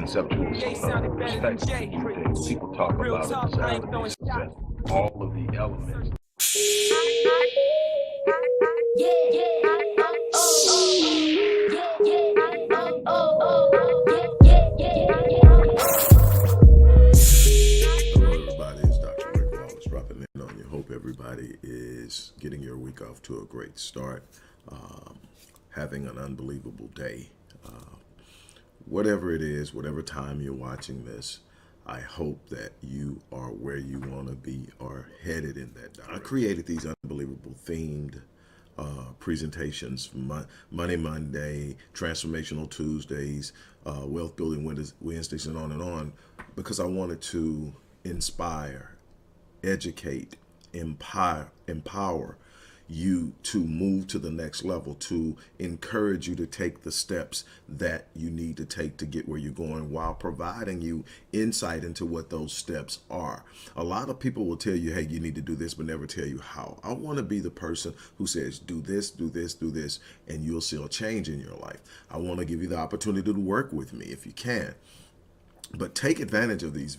conceptual perspective to view things. People talk about observance, all of the elements. Hello, everybody. It's Dr. Rick Wallace dropping in on you. Hope everybody is getting your week off to a great start, having an unbelievable day. Whatever it is, whatever time you're watching this, I hope that you are where you want to be or headed in that direction. I created these unbelievable themed presentations, Money Monday, Transformational Tuesdays, Wealth Building Wednesdays, and on, because I wanted to inspire, educate, empower you to move to the next level, to encourage you to take the steps that you need to take to get where you're going, while providing you insight into what those steps are. A lot of people will tell you, hey, you need to do this, but never tell you how. I want to be the person who says, do this, do this, do this, and you'll see a change in your life. I want to give you the opportunity to work with me if you can. But take advantage of these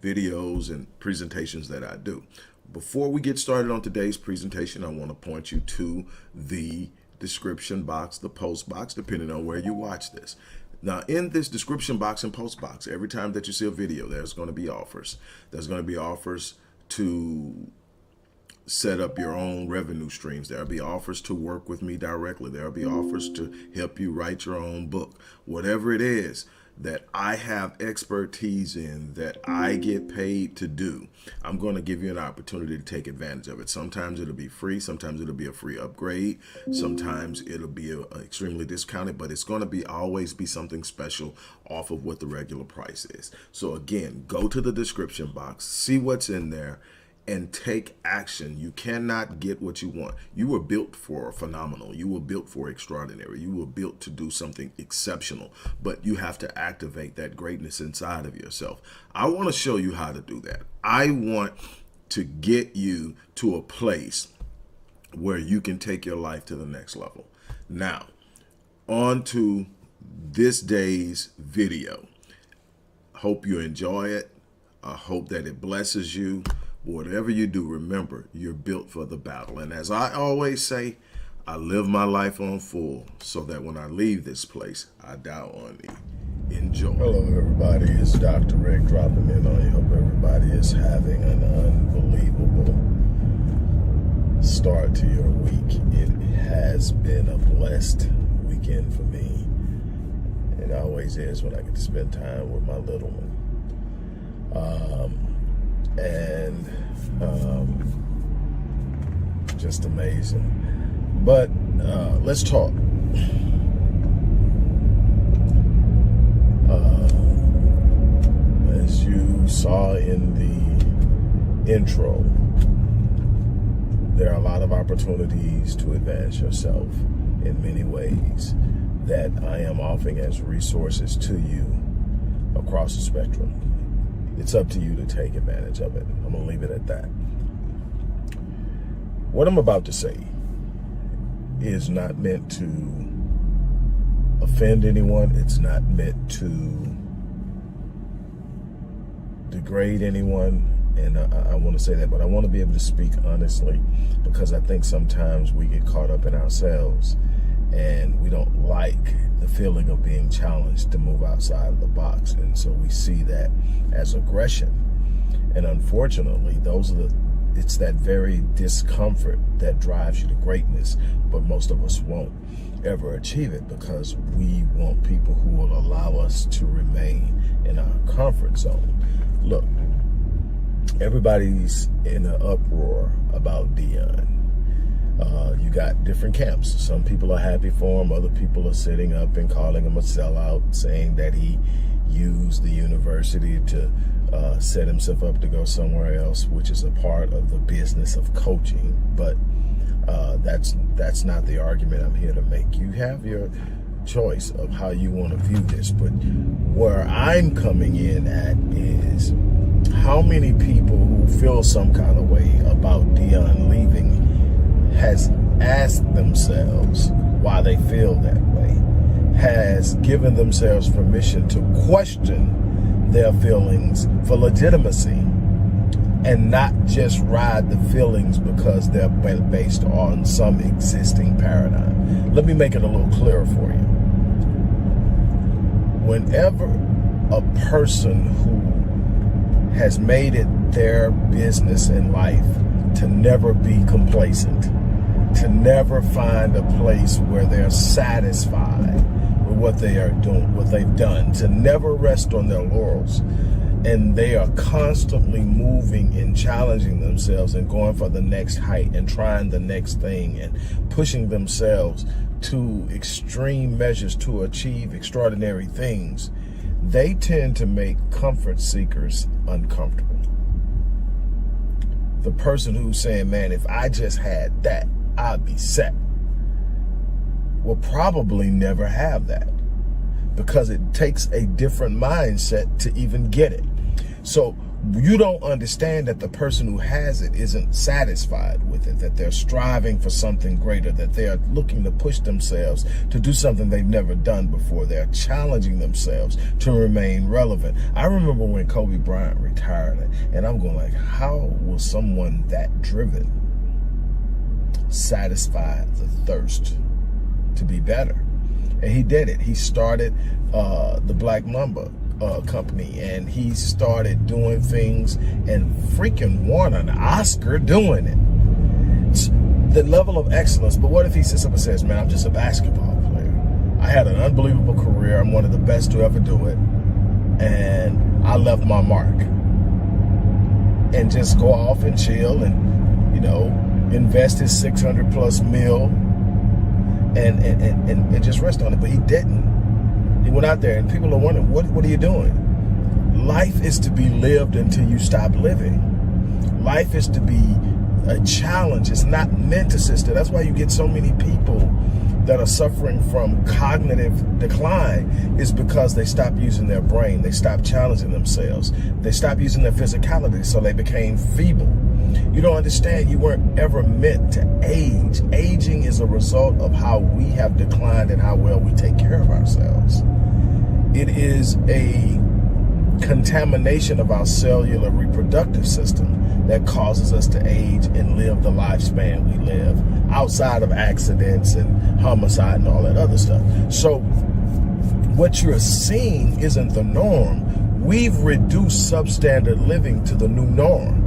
videos and presentations that I do. Before we get started on today's presentation, I want to point you to the description box, the post box, depending on where you watch this. Now, in this description box and post box, every time that you see a video, there's going to be offers. There's going to be offers to set up your own revenue streams. There'll be offers to work with me directly. There'll be offers to help you write your own book. Whatever it is that I have expertise in, that I get paid to do, I'm going to give you an opportunity to take advantage of it. Sometimes it'll be free. Sometimes it'll be a free upgrade. Sometimes it'll be extremely discounted, but it's going to always be something special off of what the regular price is. So again, go to the description box, see what's in there, and take action. You cannot get what you want. You were built for phenomenal. You were built for extraordinary. You were built to do something exceptional, but you have to activate that greatness inside of yourself. I want to show you how to do that. I want to get you to a place where you can take your life to the next level. Now, on to this day's video. Hope you enjoy it. I hope that it blesses you. Whatever you do, remember, you're built for the battle. And as I always say, I live my life on full so that when I leave this place, I die on E. Enjoy. Hello, everybody. It's Dr. Rick dropping in on you. Hope everybody is having an unbelievable start to your week. It has been a blessed weekend for me. It always is when I get to spend time with my little one. Just amazing. But let's talk. As you saw in the intro, there are a lot of opportunities to advance yourself in many ways that I am offering as resources to you across the spectrum. It's up to you to take advantage of it. I'm going to leave it at that. What I'm about to say is not meant to offend anyone. It's not meant to degrade anyone. And I want to say that, but I want to be able to speak honestly, because I think sometimes we get caught up in ourselves and we don't like the feeling of being challenged to move outside of the box. And so we see that as aggression. And unfortunately, it's that very discomfort that drives you to greatness. But most of us won't ever achieve it because we want people who will allow us to remain in our comfort zone. Look, everybody's in an uproar about Dion. You got different camps. Some people are happy for him. Other people are sitting up and calling him a sellout, saying that he used the university to set himself up to go somewhere else, which is a part of the business of coaching. But that's not the argument I'm here to make. You have your choice of how you want to view this. But where I'm coming in at is how many people who feel some kind of way about Dion leaving has asked themselves why they feel that way, has given themselves permission to question their feelings for legitimacy and not just ride the feelings because they're based on some existing paradigm. Let me make it a little clearer for you. Whenever a person who has made it their business in life to never be complacent, to never find a place where they're satisfied with what they are doing, what they've done, to never rest on their laurels, and they are constantly moving and challenging themselves and going for the next height and trying the next thing and pushing themselves to extreme measures to achieve extraordinary things, they tend to make comfort seekers uncomfortable. The person who's saying, man, if I just had that, I'd be set, will probably never have that, because it takes a different mindset to even get it. So you don't understand that the person who has it isn't satisfied with it, that they're striving for something greater, that they are looking to push themselves to do something they've never done before. They're challenging themselves to remain relevant. I remember when Kobe Bryant retired, and I'm going like, how will someone that driven satisfy the thirst to be better? And he did it. He started the Black Mamba company, and he started doing things and freaking won an Oscar doing it. It's the level of excellence. But what if he sits up and says, man, I'm just a basketball player. I had an unbelievable career. I'm one of the best to ever do it. And I left my mark. And just go off and chill and, you know, invest his 600 plus mil and just rest on it. But he didn't. He went out there, and people are wondering, what are you doing? Life is to be lived until you stop living. Life is to be a challenge. It's not meant to sit there. That's why you get so many people that are suffering from cognitive decline, is because they stopped using their brain. They stopped challenging themselves. They stopped using their physicality, so they became feeble. You don't understand. You weren't ever meant to age. Aging is a result of how we have declined and how well we take care of ourselves. It is a contamination of our cellular reproductive system that causes us to age and live the lifespan we live, outside of accidents and homicide and all that other stuff. So what you're seeing isn't the norm. We've reduced substandard living to the new norm.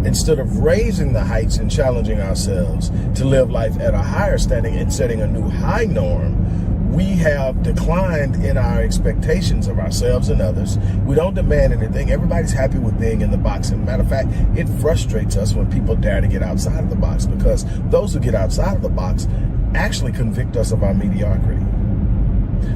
Instead of raising the heights and challenging ourselves to live life at a higher standing and setting a new high norm, we have declined in our expectations of ourselves and others. We don't demand anything. Everybody's happy with being in the box. And matter of fact, it frustrates us when people dare to get outside of the box, because those who get outside of the box actually convict us of our mediocrity.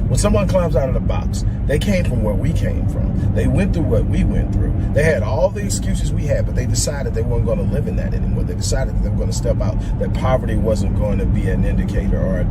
When someone climbs out of the box, they came from where we came from. They went through what we went through. They had all the excuses we had, but they decided they weren't going to live in that anymore. They decided that they were going to step out, that poverty wasn't going to be an indicator or a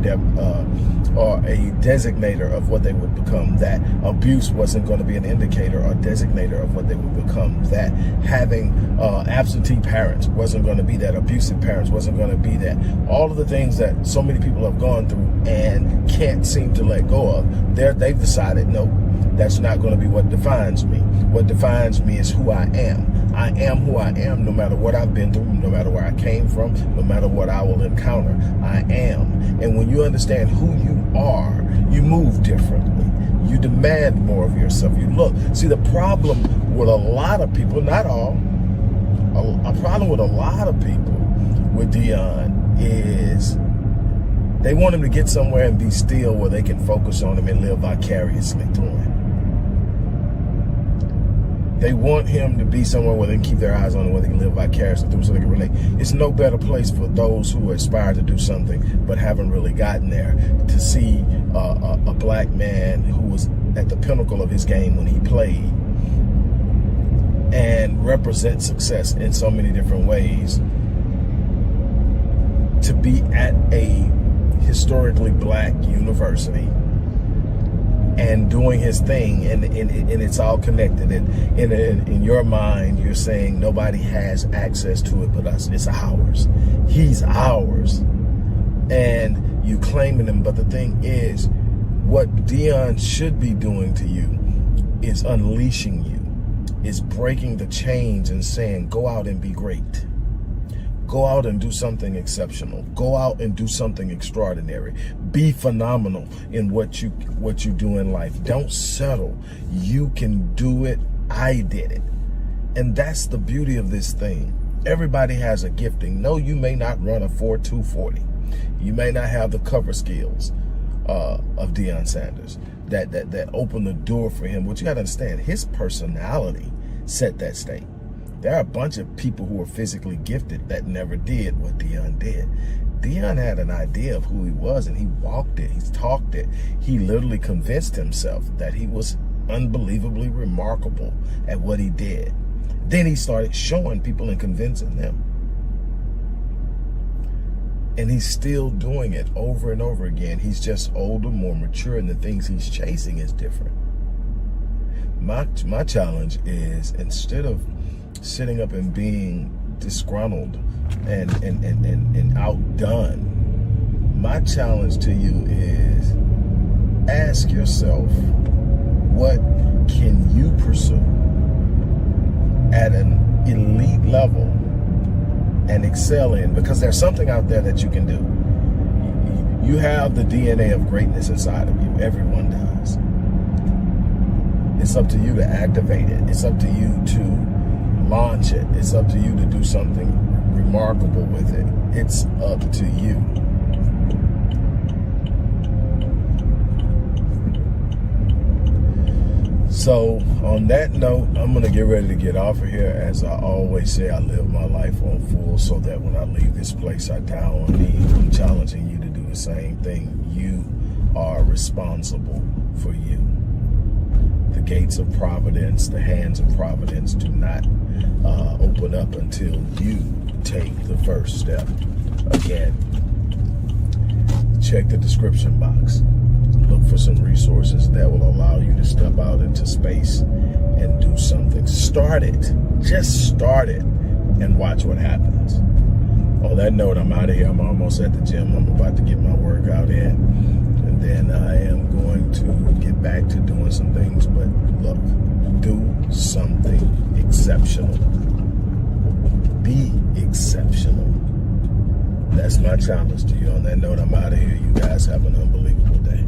designator of what they would become, that abuse wasn't going to be an indicator or designator of what they would become, that having absentee parents wasn't going to be that, abusive parents wasn't going to be that. All of the things that so many people have gone through and can't seem to let go of, they've decided, no, that's not going to be what defines me. What defines me is who I am. I am who I am, no matter what I've been through, no matter where I came from, no matter what I will encounter. I am. And when you understand who you are, you move differently. You demand more of yourself. You look. See, the problem with a lot of people, not all, a problem with a lot of people with Dion is they want him to get somewhere and be still where they can focus on him and live vicariously through him. They want him to be somewhere where they can keep their eyes on him, where they can live vicariously through him so they can relate. It's no better place for those who aspire to do something but haven't really gotten there to see a black man who was at the pinnacle of his game when he played and represent success in so many different ways, to be at a historically black university and doing his thing, and it's all connected. And in your mind, you're saying nobody has access to it but us. It's ours. He's ours. And you claiming him. But the thing is, What Dion should be doing to you is unleashing you, is breaking the chains and saying, go out and be great. Go out and do something exceptional. Go out and do something extraordinary. Be phenomenal in what you do in life. Don't settle. You can do it. I did it. And that's the beauty of this thing. Everybody has a gifting. No, you may not run a 4.240. You may not have the cover skills of Deion Sanders that opened the door for him. But you got to understand, his personality set that state. There are a bunch of people who are physically gifted that never did what Deion did. Deion had an idea of who he was, and he walked it. He talked it. He literally convinced himself that he was unbelievably remarkable at what he did. Then he started showing people and convincing them. And he's still doing it over and over again. He's just older, more mature, and the things he's chasing is different. My challenge is, instead of sitting up and being disgruntled and outdone, my challenge to you is, ask yourself, what can you pursue at an elite level and excel in? Because there's something out there that you can do. You have the DNA of greatness inside of you. Everyone does. It's up to you to activate it. It's up to you to launch it. It's up to you to do something remarkable with it. It's up to you. So on that note, I'm going to get ready to get off of here. As I always say, I live my life on full so that when I leave this place, I die on me. I'm challenging you to do the same thing. You are responsible for you. The gates of providence, the hands of providence do not open up until you take the first step. Again, check the description box. Look for some resources that will allow you to step out into space and do something. Start it. Just start it and watch what happens. On that note, I'm out of here. I'm almost at the gym. I'm about to get my workout in. And then I am going to get back to doing some things. But look, do something exceptional. Be exceptional. That's my challenge to you. On that note, I'm out of here. You guys have an unbelievable day.